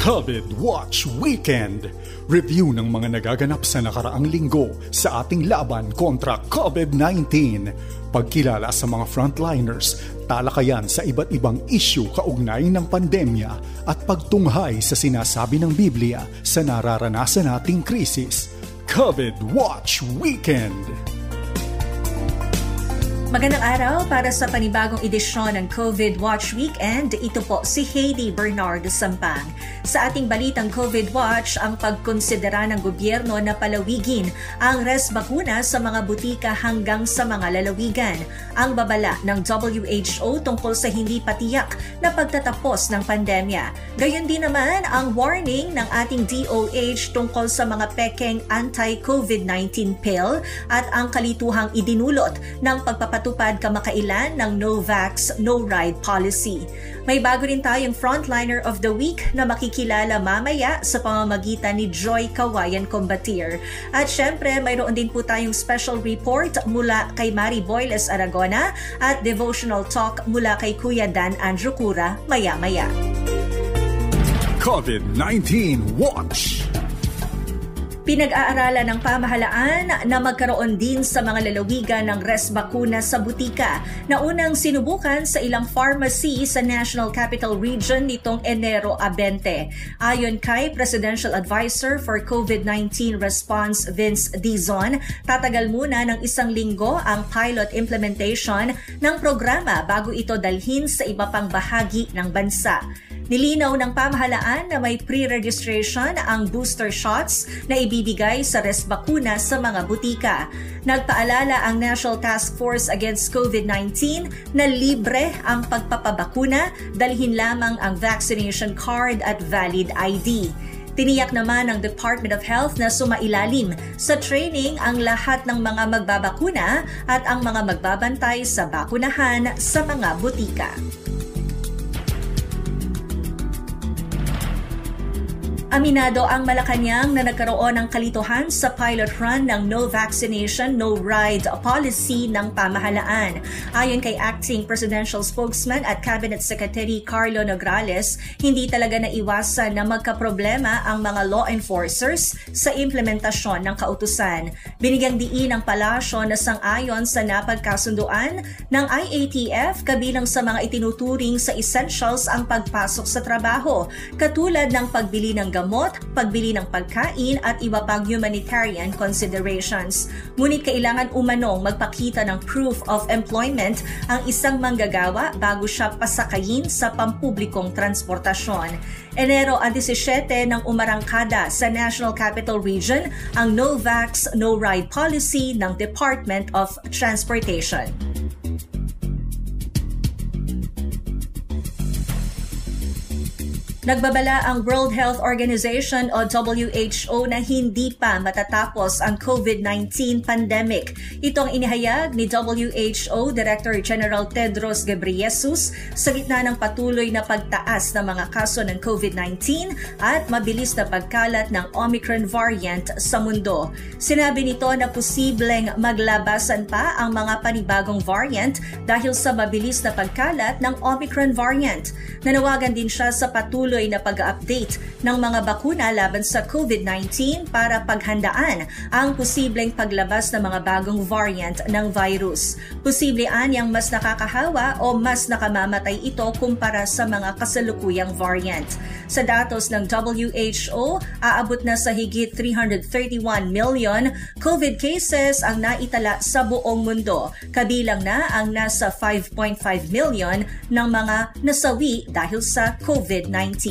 COVID Watch Weekend. Review ng mga nagaganap sa nakaraang linggo sa ating laban kontra COVID-19. Pagkilala sa mga frontliners, talakayan sa iba't ibang issue kaugnay ng pandemya at pagtunghay sa sinasabi ng Biblia sa nararanasan nating krisis. COVID Watch Weekend. Magandang araw para sa panibagong edisyon ng COVID Watch Weekend. Ito po si Heidi Bernardo Sampang. Sa ating balitang COVID Watch, ang pagkonsidera ng gobyerno na palawigin ang bakuna sa mga butika hanggang sa mga lalawigan. Ang babala ng WHO tungkol sa hindi patiyak na pagtatapos ng pandemya. Gayon din naman ang warning ng ating DOH tungkol sa mga pekeng anti-COVID-19 pill at ang kalituhang idinulot ng pagpapatupad kamakailan ng No Vax, No Ride policy. May bago rin tayong Frontliner of the Week na makikilala mamaya sa pamamagitan ni Joy Kawayan Combatier. At syempre, mayroon din po tayong special report mula kay Mari Boyles Aragona at devotional talk mula kay Kuya Dan Andrew Cura maya-maya. COVID-19 Watch. Pinag-aaralan ng pamahalaan na magkaroon din sa mga lalawigan ng bakuna sa butika na unang sinubukan sa ilang pharmacy sa National Capital Region nitong Enero 20. Ayon kay Presidential Advisor for COVID-19 Response Vince Dizon, tatagal muna ng 1 linggo ang pilot implementation ng programa bago ito dalhin sa iba pang bahagi ng bansa. Nilinaw ng pamahalaan na may pre-registration ang booster shots na ibibigay sa bakuna sa mga butika. Nagpaalala ang National Task Force Against COVID-19 na libre ang pagpapabakuna, dalhin lamang ang vaccination card at valid ID. Tiniyak naman ng Department of Health na sumailalim sa training ang lahat ng mga magbabakuna at ang mga magbabantay sa bakunahan sa mga butika. Aminado ang Malacanang na nagkaroon ng kalituhan sa pilot run ng No Vaccination, No Ride policy ng pamahalaan. Ayon kay Acting Presidential Spokesman at Cabinet Secretary Carlo Nograles, hindi talaga naiwasan na magkaproblema ang mga law enforcers sa implementasyon ng kautusan. Binigyang diin ng palasyo na sang-ayon sa napagkasunduan ng IATF kabilang sa mga itinuturing sa essentials ang pagpasok sa trabaho, katulad ng pagbili ng gamot, pagbili ng pagkain at iba pang humanitarian considerations. Ngunit kailangan umanong magpakita ng proof of employment ang isang manggagawa bago siya pasakayin sa pampublikong transportasyon. Enero 17 nang umarangkada sa National Capital Region ang No Vax, No Ride policy ng Department of Transportation. Nagbabala ang World Health Organization o WHO na hindi pa matatapos ang COVID-19 pandemic. Ito ang inihayag ni WHO Director General Tedros Ghebreyesus sa gitna ng patuloy na pagtaas ng mga kaso ng COVID-19 at mabilis na pagkalat ng Omicron variant sa mundo. Sinabi nito na posibleng maglabasan pa ang mga panibagong variant dahil sa mabilis na pagkalat ng Omicron variant. Nanawagan din siya sa patuloy na pag-update ng mga bakuna laban sa COVID-19 para paghandaan ang posibleng paglabas ng mga bagong variant ng virus. Posible anyang mas nakakahawa o mas nakamamatay ito kumpara sa mga kasalukuyang variant. Sa datos ng WHO, aabot na sa higit 331 million COVID cases ang naitala sa buong mundo, kabilang na ang nasa 5.5 million ng mga nasawi dahil sa COVID-19.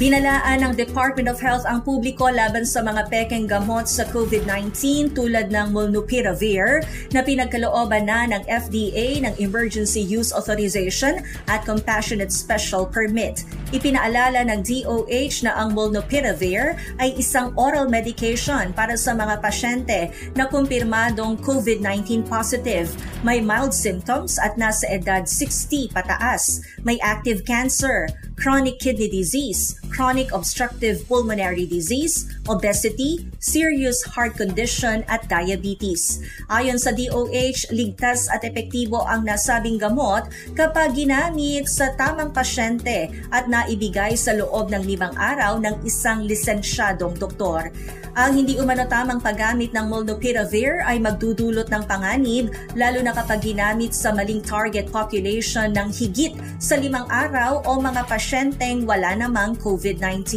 Binalaan ng Department of Health ang publiko laban sa mga pekeng gamot sa COVID-19 tulad ng Molnupiravir na pinagkalooban na ng FDA ng Emergency Use Authorization at Compassionate Special Permit. Ipinaalala ng DOH na ang Molnupiravir ay isang oral medication para sa mga pasyente na kumpirmadong COVID-19 positive, may mild symptoms at nasa edad 60 pataas, may active cancer, chronic kidney disease, chronic obstructive pulmonary disease, obesity, serious heart condition at diabetes. Ayon sa DOH, ligtas at epektibo ang nasabing gamot kapag ginamit sa tamang pasyente at naibigay sa loob ng 5 araw ng isang lisensyadong doktor. Ang hindi umano tamang paggamit ng molnupiravir ay magdudulot ng panganib lalo na kapag ginamit sa maling target population ng higit sa 5 araw o mga pasyenteng wala namang COVID-19.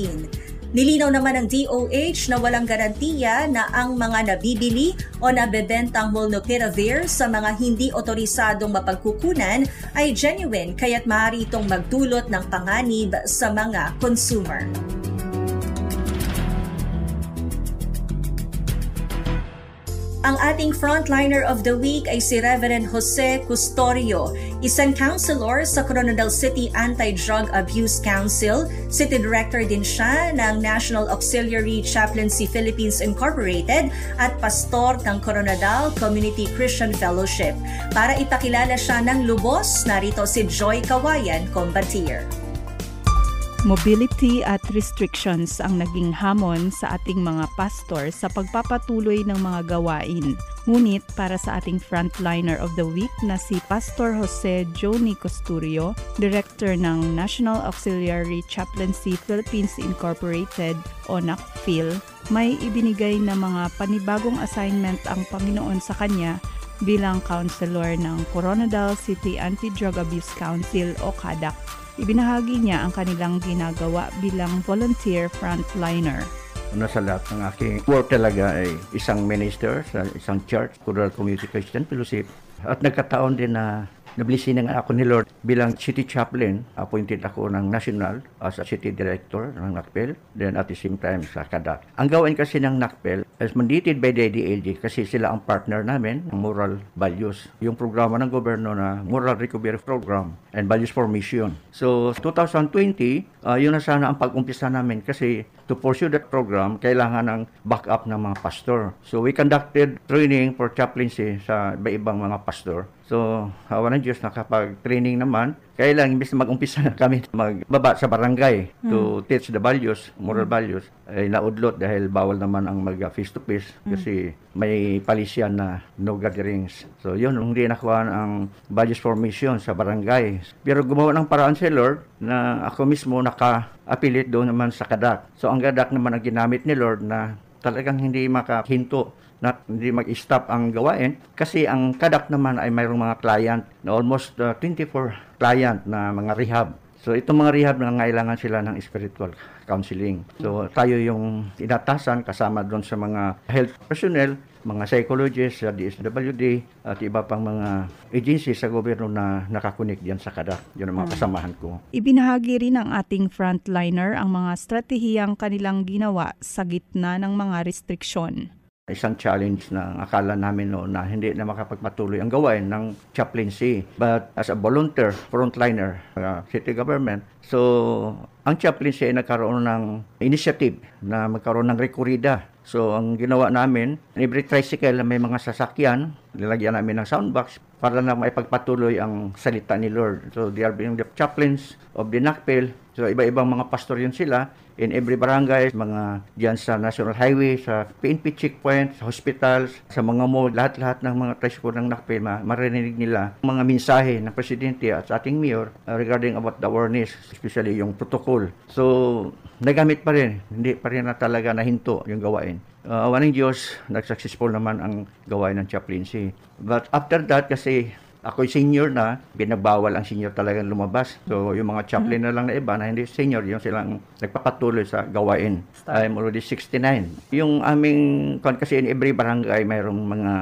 Nilinaw naman ng DOH na walang garantiya na ang mga nabibili o nabebentang molnupiravir sa mga hindi otorisadong mapagkukunan ay genuine kaya't maaari itong magdulot ng panganib sa mga consumer. Ang ating frontliner of the week ay si Reverend Jose Custodio, isang counselor sa Coronadal City Anti-Drug Abuse Council. City Director din siya ng National Auxiliary Chaplaincy Philippines Incorporated at pastor ng Coronadal Community Christian Fellowship. Para ipakilala siya ng lubos, narito si Joy Kawayan Combatier. Mobility at restrictions ang naging hamon sa ating mga pastor sa pagpapatuloy ng mga gawain. Ngunit para sa ating frontliner of the week na si Pastor Jose Johnny Custodio, Director ng National Auxiliary Chaplaincy Philippines Incorporated o NACPHIL, may ibinigay na mga panibagong assignment ang Panginoon sa kanya bilang counselor ng Coronadal City Anti-Drug Abuse Council o CADAC. Ibinahagi niya ang kanilang ginagawa bilang volunteer frontliner. Una sa lahat ng aking work talaga ay isang minister sa isang church, Coronadal Community Christian Fellowship. At nagkataon din na nablessing nga ako ni Lord bilang city chaplain. Appointed ako ng national as a city director ng NACPHIL, then at the same time sa CADAC. Ang gawain kasi ng NACPHIL is mandated by the DLG kasi sila ang partner namin ng moral values. Yung programa ng gobyerno na Moral Recovery Program and Values Formation. So 2020, yun na sana ang pag-umpisa namin kasi to pursue that program, kailangan ng backup ng mga pastor. So we conducted training for chaplaincy sa iba-ibang mga pastor. So, hawa ng Diyos, nakapag-training naman, kaya lang, imbis na mag-umpisa na kami magbaba sa barangay to teach the values, moral values, ay naudlot dahil bawal naman ang mag-face-to-face kasi may palisyan na no gatherings. So, yun, hindi nakuha ang values formation sa barangay. Pero gumawa ng paraan si Lord na ako mismo naka-affiliate doon naman sa CADAC. So, ang CADAC naman ang ginamit ni Lord na talagang hindi makahinto na hindi mag-stop ang gawain kasi ang CADAC naman ay mayroong mga client na almost 24 client na mga rehab. So itong mga rehab nangangailangan sila ng spiritual counseling. So tayo yung inatasan kasama doon sa mga health personnel, mga psychologists sa DSWD at iba pang mga agencies sa gobyerno na nakakunik diyan sa CADAC. Yun ang mga kasamahan ko. Ibinahagi rin ng ating frontliner ang mga stratehiyang kanilang ginawa sa gitna ng mga restriksyon. Isang challenge na akala namin noon na hindi na makapagpatuloy ang gawain ng chaplaincy. But as a volunteer, frontliner, city government, so ang chaplaincy ay nagkaroon ng initiative na magkaroon ng rekurida. So ang ginawa namin, every tricycle na may mga sasakyan, nilagyan namin ng soundbox para na maipagpatuloy ang salita ni Lord. So they are being the chaplains of the NACPHIL. So iba-ibang mga pastor yun sila. In every barangay, mga diyan sa National Highway, sa PNP checkpoint, sa hospitals, sa mga mall, lahat-lahat ng mga tricycle ng NACPHIL, marinig nila mga mensahe ng Presidente at sa ating Mayor regarding about the awareness, especially yung protocol. So, nagamit pa rin, hindi pa rin na talaga nahinto yung gawain. Awa ng Diyos, nag-successful naman ang gawain ng chaplaincy. But after that, kasi ako'y senior na, binagbawal ang senior talagang lumabas. So, yung mga chaplain na lang na iba na hindi senior, yung silang nagpapatuloy sa gawain. I'm already 69. Yung aming, kasi in every barangay, mayroong mga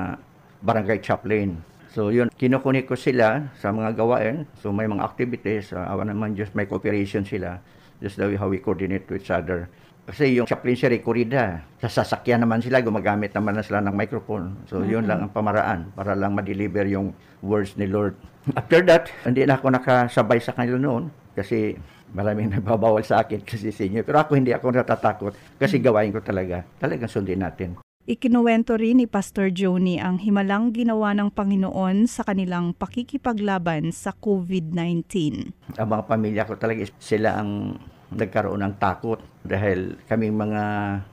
barangay chaplain. So, yun, kinukunik ko sila sa mga gawain. So, may mga activities, awa naman Diyos, may cooperation sila. Just the way how we coordinate to each other. Kasi yung chaplaincy rekurida, sa sasakyan naman sila, gumagamit naman na sila ng microphone. So, yun lang ang pamaraan para lang ma-deliver yung words ni Lord. After that, hindi na ako nakasabay sa kanila noon kasi maraming nagbabawal sa akin kasi senior. Pero ako hindi ako natatakot kasi gawain ko talaga. Talagang sundin natin. Ikinuwento rin ni Pastor Joni ang himalang ginawa ng Panginoon sa kanilang pakikipaglaban sa COVID-19. Ang mga pamilya ko talaga, sila ang nagkaroon ng takot dahil kaming mga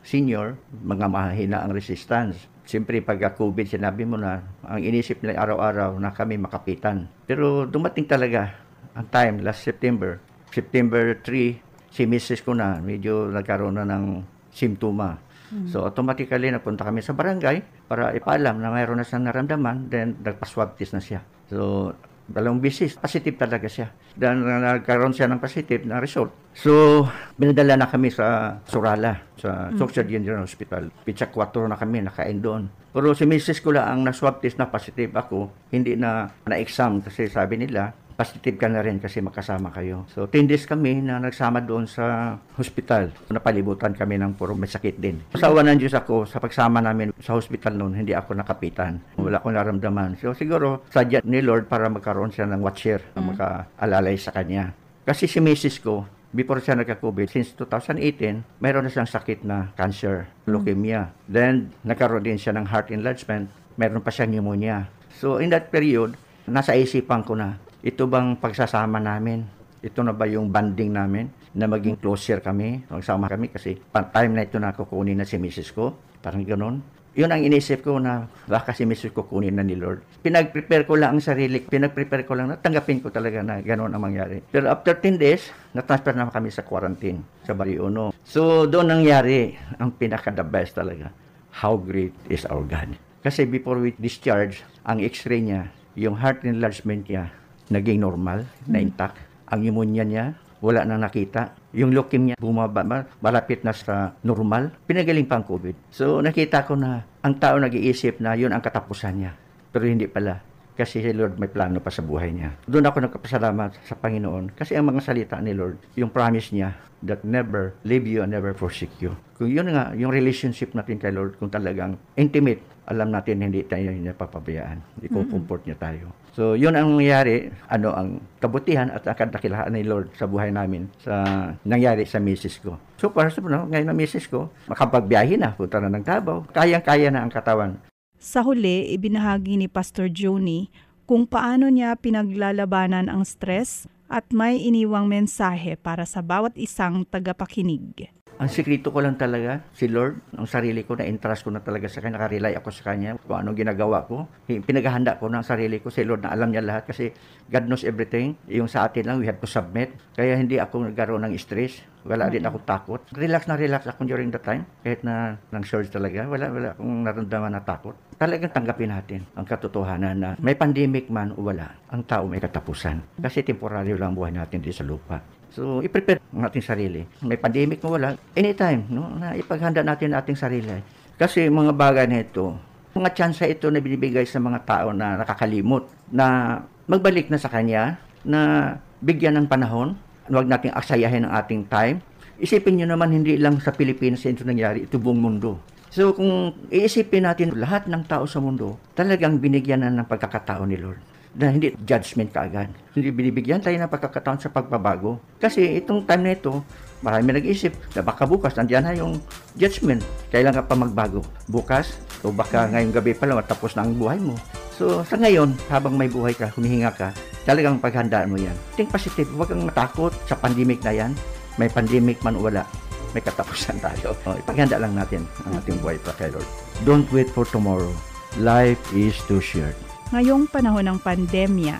senior, mga mahina ang resistance. Siyempre, pagka-COVID, sinabi mo na, ang inisip nila araw-araw na kami makapitan. Pero dumating talaga ang time, last September 3, si Mrs. ko na, medyo nagkaroon na ng simptoma. So, automatically, napunta kami sa barangay para ipaalam na mayroon na siyang naramdaman, then nagpa-swab test na siya. So, 2 beses, positive talaga siya. Then, nagkaroon siya ng positive na result. So, binadala na kami sa Surala, sa Social General Hospital. Pitsa 4 na kami, nakain doon. Pero si Mrs. ko lang ang na-swab test na positive ako, hindi na-exam kasi sabi nila, positive ka na rin kasi makasama kayo. So, 10 days kami na nagsama doon sa hospital. Napalibutan kami ng puro may sakit din. Masawa ng Diyos ako sa pagsama namin sa hospital noon, hindi ako nakapitan. Wala akong naramdaman. So, siguro, sadya ni Lord para magkaroon siya ng watcher na makaalalay sa kanya. Kasi si Mrs. ko, before siya nagka-COVID, since 2018, mayroon na siyang sakit na cancer, leukemia. Then, nagkaroon din siya ng heart enlargement. Mayroon pa siyang pneumonia. So, in that period, nasa isipan ko na, ito bang pagsasama namin? Ito na ba yung banding namin? Na maging closer kami? Magsama kami kasi time na ito na kukunin na si Mrs. ko. Parang gano'n. Yun ang inisip ko na baka si Mrs. ko kunin na ni Lord. Pinag-prepare ko lang ang sarili. Pinag-prepare ko lang na tanggapin ko talaga na gano'n ang mangyari. Pero after 10 days, na-transfer na kami sa quarantine sa Barrio Uno. So doon nangyari ang pinaka-the best talaga. How great is our God. Kasi before we discharge, ang x-ray niya, yung heart enlargement niya, naging normal, na intact. Ang pneumonia niya, wala na nakita. Yung leukemia, bumaba, malapit na sa normal. Pinagaling pa ang COVID. So, nakita ko na ang tao nag-iisip na yun ang katapusan niya. Pero hindi pala. Kasi si Lord may plano pa sa buhay niya. Doon ako nagpapasalamat sa Panginoon. Kasi ang mga salita ni Lord, yung promise niya, that never leave you and never forsake you. Kung yun nga, yung relationship natin kay Lord, kung talagang intimate, alam natin hindi tayo napapabayaan. Iko-comfort niya tayo. So, yun ang nangyari, ang kabutihan at ang kadakilaan ni Lord sa buhay namin sa nangyari sa misis ko. So, para sa ngayon na misis ko, makapagbiyahe na, punta na ng Davao, kayang-kaya na ang katawan. Sa huli, ibinahagi ni Pastor Joni kung paano niya pinaglalabanan ang stress at may iniwang mensahe para sa bawat isang tagapakinig. Ang sikreto ko lang talaga, si Lord, ang sarili ko, na-entrust ko na talaga sa Kanya, nakarely ako sa Kanya, kung anong ginagawa ko. Pinaghahanda ko ng sarili ko, si Lord na alam niya lahat kasi God knows everything. Yung sa atin lang, we have to submit. Kaya hindi ako nagkaroon ng stress, wala din ako takot. Relax ako during the time, kahit na ng surge talaga, wala akong naramdaman na takot. Talagang tanggapin natin ang katotohanan na may pandemic man o wala, ang tao may katapusan. Kasi temporaryo lang buhay natin dito sa lupa. So, i-prepare ang ating sarili. May pandemic mo wala, anytime, na ipaghanda natin ating sarili. Kasi mga bagay na ito, mga tsansa ito na binibigay sa mga tao na nakakalimot, na magbalik na sa Kanya, na bigyan ng panahon, huwag nating aksayahin ang ating time. Isipin nyo naman, hindi lang sa Pilipinas ito nangyari, ito buong mundo. So, kung iisipin natin lahat ng tao sa mundo, talagang binigyan na ng pagkakataon ni Lord. Na hindi judgment kaagad. Hindi binibigyan tayo ng pagkakataon sa pagbabago. Kasi itong time na ito, marami nag-isip na baka bukas, nandiyan na yung judgment. Kailangan pa magbago. Bukas, o baka ngayong gabi pa lang, tapos na ang buhay mo. So, sa ngayon, habang may buhay ka, humihinga ka, talagang paghandaan mo yan. Think positive. Huwag kang matakot sa pandemic na yan. May pandemic man o wala, may katapusan tayo. Ipaghanda lang natin ang ating buhay pa kay Lord. Don't wait for tomorrow. Life is too short. Ngayong panahon ng pandemya,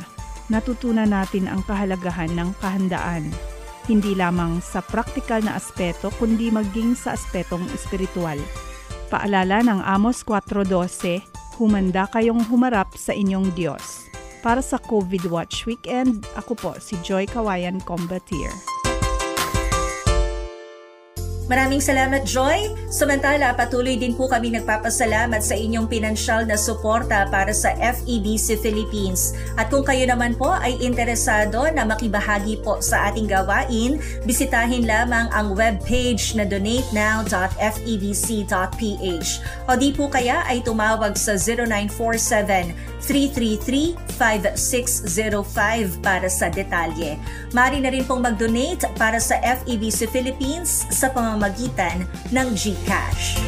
natutunan natin ang kahalagahan ng kahandaan. Hindi lamang sa praktikal na aspeto, kundi maging sa aspetong espiritual. Paalala ng Amos 4:12, humanda kayong humarap sa inyong Diyos. Para sa COVID Watch Weekend, ako po si Joy Kawayan Combatier. Maraming salamat, Joy. Samantala, patuloy din po kami nagpapasalamat sa inyong pinansyal na suporta para sa FEBC Philippines. At kung kayo naman po ay interesado na makibahagi po sa ating gawain, bisitahin lamang ang webpage na donatenow.febc.ph o di po kaya ay tumawag sa 0947-333-5605 para sa detalye. Maaari na rin pong mag-donate para sa FEBC Philippines sa pamamagitan ng GCash.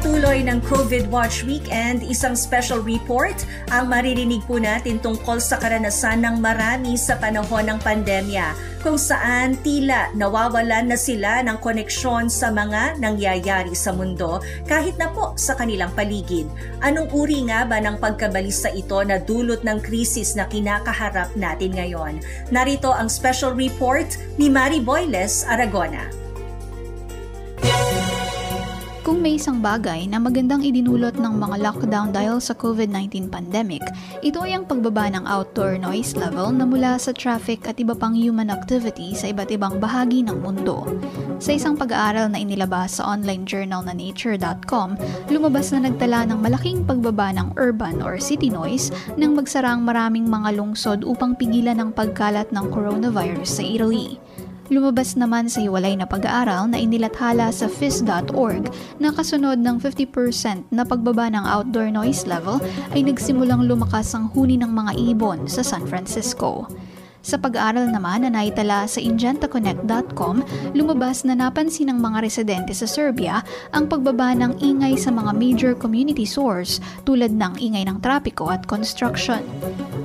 patuloy ng COVID Watch Weekend, isang special report ang maririnig po natin tungkol sa karanasan ng marami sa panahon ng pandemya, kung saan tila nawawalan na sila ng koneksyon sa mga nangyayari sa mundo kahit na po sa kanilang paligid. Anong uri nga ba ng pagkabalisa ito na dulot ng krisis na kinakaharap natin ngayon? Narito ang special report ni Mari Boyles Aragona. Kung may isang bagay na magandang idinulot ng mga lockdown dahil sa COVID-19 pandemic, ito ay ang pagbaba ng outdoor noise level na mula sa traffic at iba pang human activity sa iba't ibang bahagi ng mundo. Sa isang pag-aaral na inilabas sa online journal na nature.com, lumabas na nagtala ng malaking pagbaba ng urban or city noise nang magsara ang maraming mga lungsod upang pigilan ang pagkalat ng coronavirus sa Italy. Lumabas naman sa hiwalay na pag-aaral na inilathala sa phys.org na kasunod ng 50% na pagbaba ng outdoor noise level ay nagsimulang lumakas ang huni ng mga ibon sa San Francisco. Sa pag-aaral naman na naitala sa ingentaconnect.com, lumabas na napansin ng mga residente sa Serbia ang pagbaba ng ingay sa mga major community source tulad ng ingay ng trapiko at construction.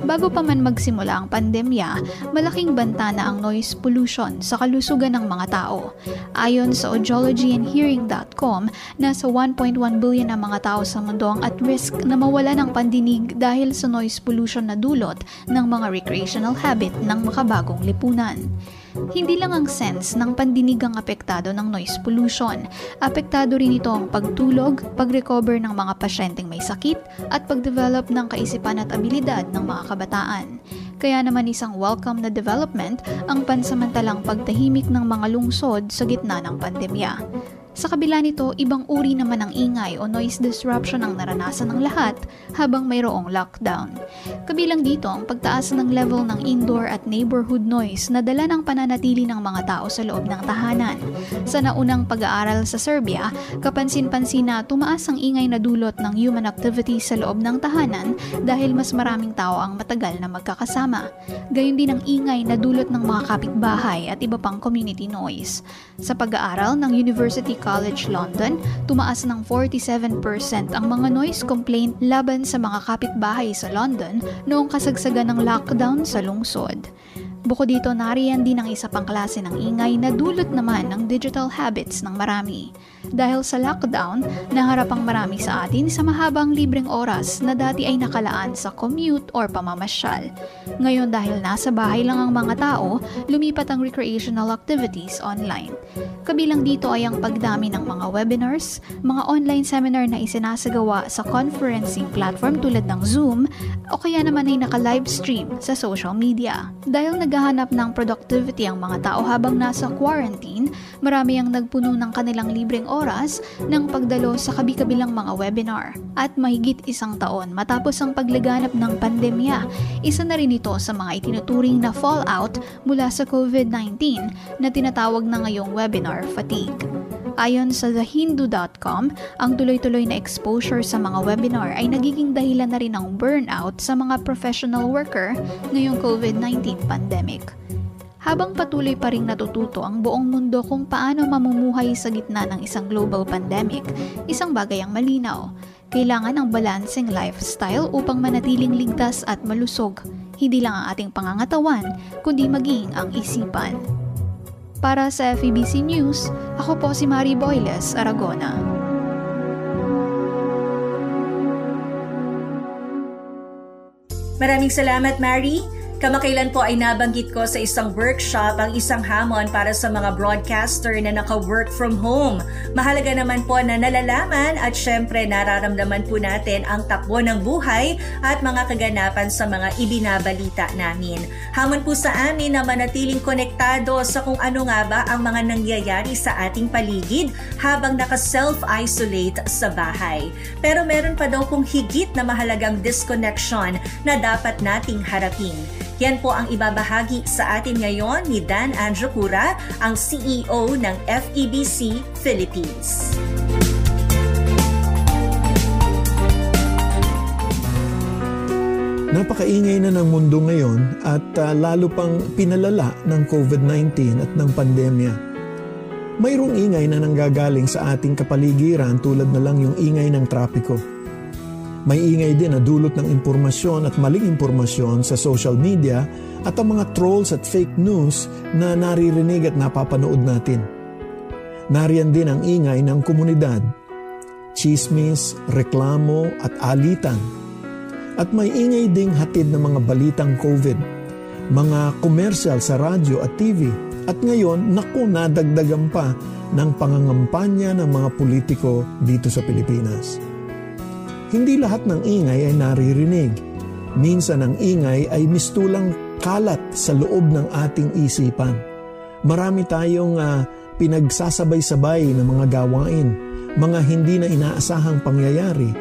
Bago pa man magsimula ang pandemya, malaking banta na ang noise pollution sa kalusugan ng mga tao. Ayon sa audiologyandhearing.com, nasa 1.1 billion na mga tao sa mundo ang at risk na mawala ng pandinig dahil sa noise pollution na dulot ng mga recreational habit ng makabagong lipunan. Hindi lang ang sense ng pandinig ang apektado ng noise pollution. Apektado rin ito ang pagtulog, pag-recover ng mga pasyenteng may sakit, at pag-develop ng kaisipan at abilidad ng mga kabataan. Kaya naman isang welcome na development ang pansamantalang pagtahimik ng mga lungsod sa gitna ng pandemya. Sa kabila nito, ibang uri naman ng ingay o noise disruption ang naranasan ng lahat habang mayroong lockdown. Kabilang dito ang pagtaas ng level ng indoor at neighborhood noise na dala ng pananatili ng mga tao sa loob ng tahanan. Sa naunang pag-aaral sa Serbia, kapansin-pansin na tumaas ang ingay na dulot ng human activity sa loob ng tahanan dahil mas maraming tao ang matagal na magkakasama. Gayon din ang ingay na dulot ng mga kapitbahay at iba pang community noise. Sa pag-aaral ng University College London, tumaas ng 47% ang mga noise complaint laban sa mga kapitbahay sa London noong kasagsagan ng lockdown sa lungsod. Bukod dito, nariyan din ang isa pang klase ng ingay na dulot naman ng digital habits ng marami. Dahil sa lockdown, naharap ang marami sa atin sa mahabang libreng oras na dati ay nakalaan sa commute or pamamasyal. Ngayon dahil nasa bahay lang ang mga tao, lumipat ang recreational activities online. Kabilang dito ay ang pagdami ng mga webinars, mga online seminar na isinasagawa sa conferencing platform tulad ng Zoom, o kaya naman ay naka-livestream sa social media. Dahil naghahanap ng productivity ang mga tao habang nasa quarantine, marami ang nagpuno ng kanilang libreng oras ng pagdalo sa kabi-kabilang mga webinar. At mahigit isang taon matapos ang paglaganap ng pandemya, isa na rin ito sa mga itinuturing na fallout mula sa COVID-19 na tinatawag na ngayong webinar fatigue. Ayon sa thehindu.com, ang tuloy-tuloy na exposure sa mga webinar ay nagiging dahilan na rin ng burnout sa mga professional worker ngayong COVID-19 pandemic. Habang patuloy pa ring natututo ang buong mundo kung paano mamumuhay sa gitna ng isang global pandemic, isang bagay ang malinaw. Kailangan ng balancing lifestyle upang manatiling ligtas at malusog. Hindi lang ang ating pangangatawan, kundi maging ang isipan. Para sa FEBC News, ako po si Mari Boyles Aragona. Maraming salamat, Mari. Kamakailan po ay nabanggit ko sa isang workshop ang isang hamon para sa mga broadcaster na naka-work from home. Mahalaga naman po na nalalaman at syempre nararamdaman po natin ang takbo ng buhay at mga kaganapan sa mga ibinabalita namin. Hamon po sa amin na manatiling konektado sa kung ano nga ba ang mga nangyayari sa ating paligid habang naka-self-isolate sa bahay. Pero meron pa daw pong higit na mahalagang disconnection na dapat nating harapin. Yan po ang ibabahagi sa atin ngayon ni Dan Andrew Cura, ang CEO ng FEBC Philippines. Napakaingay na ng mundo ngayon at lalo pang pinalala ng COVID-19 at ng pandemya. Mayroong ingay na nanggagaling sa ating kapaligiran tulad na lang yung ingay ng trapiko. May ingay din na dulot ng impormasyon at maling impormasyon sa social media at ang mga trolls at fake news na naririnig at napapanood natin. Nariyan din ang ingay ng komunidad, chismis, reklamo at alitan. At may ingay ding hatid ng mga balitang COVID, mga komersyal sa radyo at TV. At ngayon, nadagdagan pa ng pangangampanya ng mga politiko dito sa Pilipinas. Hindi lahat ng ingay ay naririnig. Minsan ang ingay ay mistulang kalat sa loob ng ating isipan. Marami tayong pinagsasabay-sabay na mga gawain, mga hindi na inaasahang pangyayari.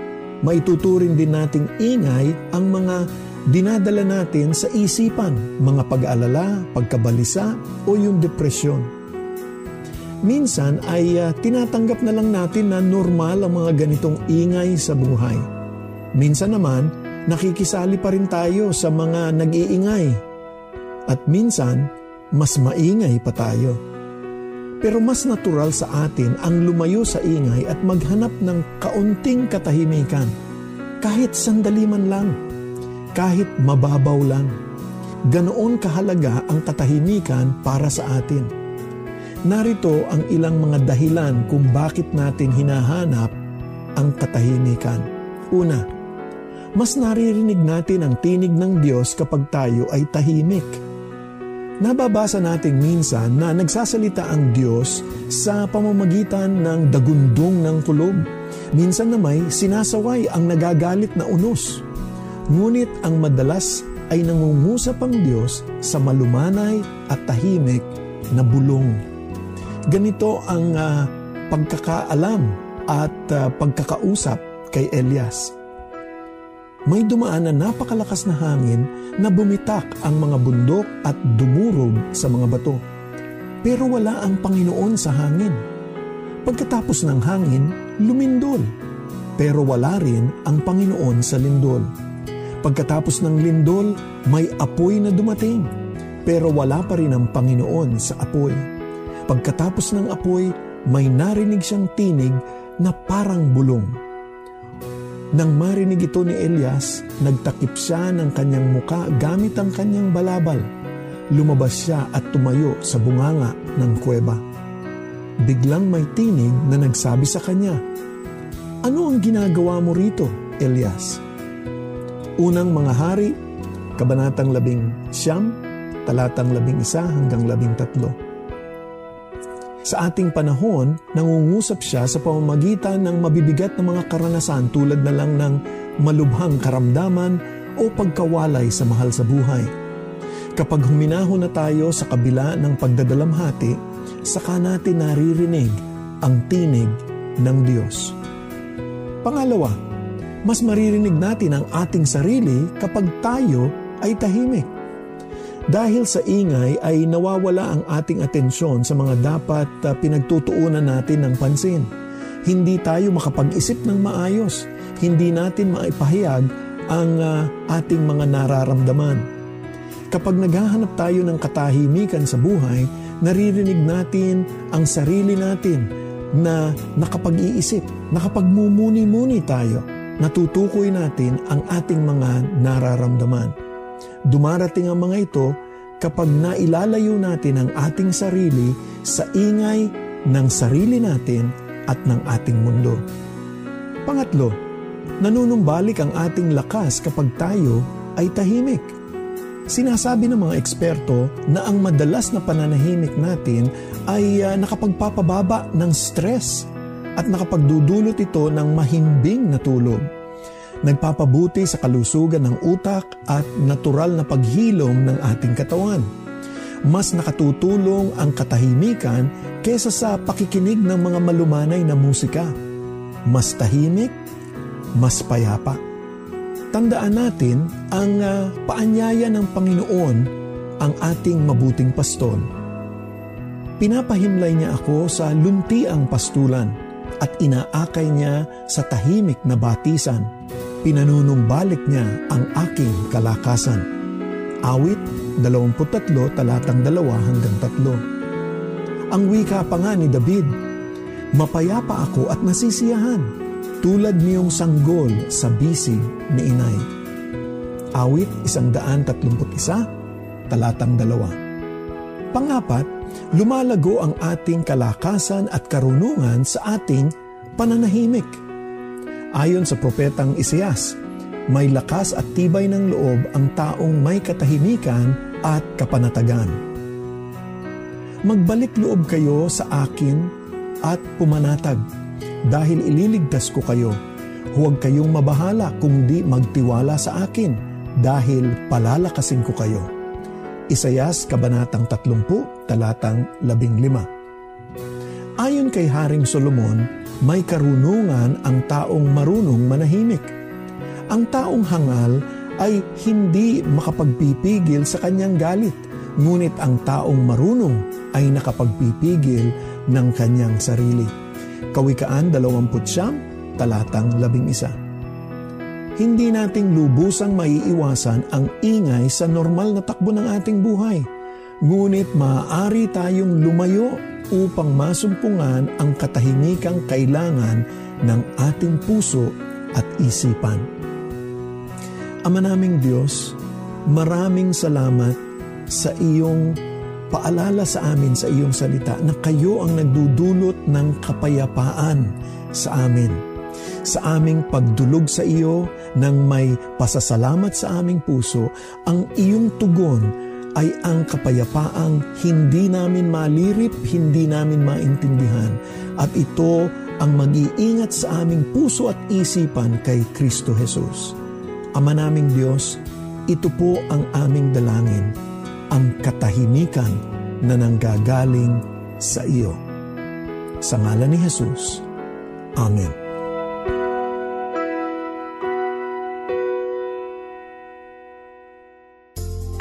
Maituturing din nating ingay ang mga dinadala natin sa isipan, mga pag-aalala, pagkabalisa o yung depresyon. Minsan ay tinatanggap na lang natin na normal ang mga ganitong ingay sa buhay. Minsan naman, nakikisali pa rin tayo sa mga nag-iingay. At minsan, mas maingay pa tayo. Pero mas natural sa atin ang lumayo sa ingay at maghanap ng kaunting katahimikan. Kahit sandali man lang, kahit mababaw lang. Ganoon kahalaga ang katahimikan para sa atin. Narito ang ilang mga dahilan kung bakit natin hinahanap ang katahimikan. Una, mas naririnig natin ang tinig ng Diyos kapag tayo ay tahimik. Nababasa natin minsan na nagsasalita ang Diyos sa pamamagitan ng dagundong ng kulog. Minsan na may sinasaway ang nagagalit na unos. Ngunit ang madalas ay nangungusap ang Diyos sa malumanay at tahimik na bulong. Ganito ang pagkakaalam at pagkakausap kay Elias. May dumaan na napakalakas na hangin na bumitak ang mga bundok at dumurog sa mga bato. Pero wala ang Panginoon sa hangin. Pagkatapos ng hangin, lumindol. Pero wala rin ang Panginoon sa lindol. Pagkatapos ng lindol, may apoy na dumating. Pero wala pa rin ang Panginoon sa apoy. Pagkatapos ng apoy, may narinig siyang tinig na parang bulong. Nang marinig ito ni Elias, nagtakip siya ng kanyang muka gamit ang kanyang balabal. Lumabas siya at tumayo sa bunganga ng kuweba. Biglang may tinig na nagsabi sa kanya, "Ano ang ginagawa mo rito, Elias?" Unang Mga Hari, Kabanatang 19, talatang 11 hanggang 13. Sa ating panahon, nangungusap siya sa pamamagitan ng mabibigat na mga karanasan tulad na lang ng malubhang karamdaman o pagkawalay sa mahal sa buhay. Kapag huminahon na tayo sa kabila ng pagdadalamhati, saka natin naririnig ang tinig ng Diyos. Pangalawa, mas maririnig natin ang ating sarili kapag tayo ay tahimik. Dahil sa ingay ay nawawala ang ating atensyon sa mga dapat pinagtutuunan natin ng pansin. Hindi tayo makapag-isip ng maayos. Hindi natin maipahayag ang ating mga nararamdaman. Kapag naghahanap tayo ng katahimikan sa buhay, naririnig natin ang sarili natin na nakapag-iisip, nakapagmumuni-muni tayo. Natutukoy natin ang ating mga nararamdaman. Dumarating ang mga ito kapag nailalayo natin ang ating sarili sa ingay ng sarili natin at ng ating mundo. Pangatlo, nanunumbalik ang ating lakas kapag tayo ay tahimik. Sinasabi ng mga eksperto na ang madalas na pananahimik natin ay nakapagpapababa ng stress at nakapagdudulot ito ng mahimbing na tulog. Nagpapabuti sa kalusugan ng utak at natural na paghilom ng ating katawan. Mas nakatutulong ang katahimikan kaysa sa pakikinig ng mga malumanay na musika. Mas tahimik, mas payapa. Tandaan natin ang paanyaya ng Panginoon, ang ating mabuting pastol. Pinapahimlay niya ako sa luntiang pastulan at inaakay niya sa tahimik na batisan. Pinanunumbalik niya ang aking kalakasan. Awit 23, talatang 2 hanggang 3. Ang wika pa nga ni David, mapayapa ako at nasisiyahan, tulad niyong sanggol sa bisig ni inay. Awit 131, talatang 2. Pangapat, lumalago ang ating kalakasan at karunungan sa ating pananahimik. Ayon sa propetang Isaias, may lakas at tibay ng loob ang taong may katahimikan at kapanatagan. Magbalik loob kayo sa akin at pumanatag, dahil ililigtas ko kayo. Huwag kayong mabahala kung di magtiwala sa akin, dahil palalakasin ko kayo. Isaias, Kabanatang 30, talatang 15. Ayon kay Haring Solomon, may karunungan ang taong marunong manahimik. Ang taong hangal ay hindi makapagpipigil sa kanyang galit, ngunit ang taong marunong ay nakapagpipigil ng kanyang sarili. Kawikaan 20, talatang 11. Hindi nating lubusang maiiwasan ang ingay sa normal na takbo ng ating buhay. Ngunit maaari tayong lumayo upang masumpungan ang katahimikang kailangan ng ating puso at isipan. Ama naming Diyos, maraming salamat sa iyong paalala sa amin sa iyong salita na kayo ang nagdudulot ng kapayapaan sa amin. Sa aming pagdulog sa iyo nang may pasasalamat sa aming puso, ang iyong tugon ay ang kapayapaang hindi namin malirip, hindi namin maintindihan. At ito ang mag-iingat sa aming puso at isipan kay Kristo Jesus. Ama naming Diyos, ito po ang aming dalangin, ang katahimikan na nanggagaling sa iyo. Sa ngalan ni Jesus. Amen.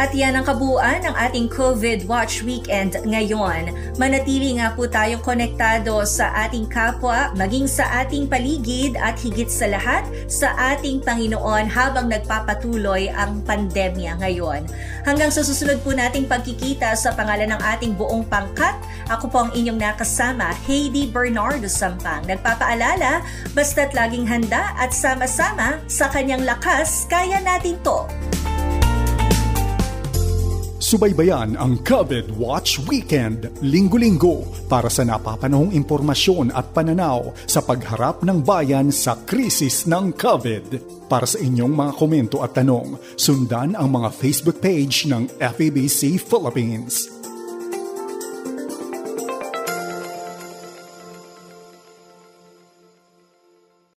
At yan ang kabuuan ng ating COVID Watch Weekend ngayon. Manatili nga po tayong konektado sa ating kapwa, maging sa ating paligid at higit sa lahat sa ating Panginoon habang nagpapatuloy ang pandemya ngayon. Hanggang sa susunod po nating pagkikita sa pangalan ng ating buong pangkat, ako po ang inyong nakasama, Heidi Bernardo Sampang. Nagpapaalala, basta't laging handa at sama-sama sa kanyang lakas, kaya natin to. Subaybayan ang COVID Watch Weekend, linggo-linggo para sa napapanahong impormasyon at pananaw sa pagharap ng bayan sa krisis ng COVID. Para sa inyong mga komento at tanong, sundan ang mga Facebook page ng FEBC Philippines.